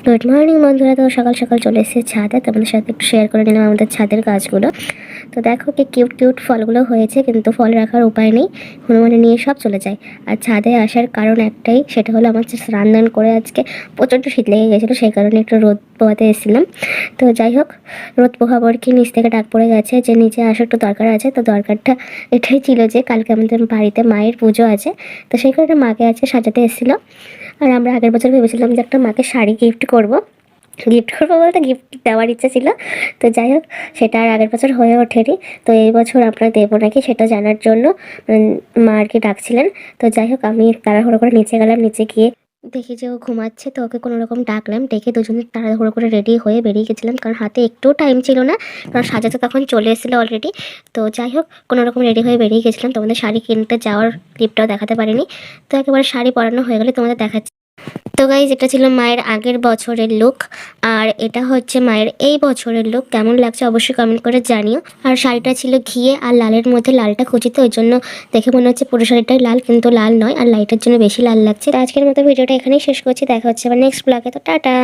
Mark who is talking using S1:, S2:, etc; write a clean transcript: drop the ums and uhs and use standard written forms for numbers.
S1: Good morning বন্ধুরা। তো সকাল সকাল চলে এসেছে ছাদে, তোমাদের সাথে একটু শেয়ার করে নিলাম আমাদের ছাদের গাছগুলো। তো দেখো কি কিউট কিউট ফলগুলো হয়েছে, কিন্তু ফল রাখার উপায় নেই, হনুমানে নিয়ে সব চলে যায়। আর ছাদে আসার কারণ একটাই, সেটা হলো আমার স্নান দান করে আজকে প্রচণ্ড শীত লেগে গেছিলো, সেই কারণে একটু রোদ পোহাতে এসেছিলাম। তো যাই হোক, রোদ পোহাবার কি নিচ থেকে ডাক পড়ে গেছে যে নিচে আসার একটু দরকার আছে। তো দরকারটা এটাই ছিল যে কালকে আমাদের বাড়িতে মায়ের পুজো আছে, তো সেই কারণে মাকে আজকে সাজাতে এসেছিলো। আর আমরা আগের বছর ভেবেছিলাম যে একটা মাকে শাড়ি গিফট করব বলতে গিফট দেওয়ার ইচ্ছা ছিল। তো যাই হোক, সেটা আর আগের বছর হয়ে ওঠেনি। তো এই বছর আমরা দেবো নাকি সেটা জানার জন্য মা আর কি ডাকছিলেন। তো যাই হোক, আমি তাড়াহুড়ো করে নিচে গেলাম। নিচে গিয়ে দেখি যে ও ঘুমাচ্ছে, তো ওকে কোনো রকম ডাকলাম, ডেকে দুজনে তাড়াহুড়ো করে রেডি হয়ে বেরিয়ে গেছিলাম, কারণ হাতে একটু টাইম ছিল না, কারণ সাজাতে তখন চলে এসেছিলো অলরেডি। তো যাই হোক, কোনো রকম রেডি হয়ে বেরিয়ে গেছিলাম। তোমাদের শাড়ি কিনতে যাওয়ার ক্লিপটাও দেখাতে পারিনি, তো একেবারে শাড়ি পরানো হয়ে গেলে তোমাদের দেখাচ্ছি। তো গাইজ, এটা ছিল মায়ের আগের বছরের লুক, আর এটা হচ্ছে মায়ের এই বছরের লুক। কেমন লাগছে অবশ্যই কমেন্ট করে জানিও। আর শাড়িটা ছিল ঘিয়ে আর লালের মধ্যে, লালটা খুঁজি, তো ওই জন্য দেখে মনে হচ্ছে পুরো শাড়িটাই লাল, কিন্তু লাল নয়, আর লাইটের জন্য বেশি লাল লাগছে। তো আজকের মতো ভিডিওটা এখানেই শেষ করছি, দেখা হচ্ছে আবার নেক্সট ব্লগে। তো টাটা।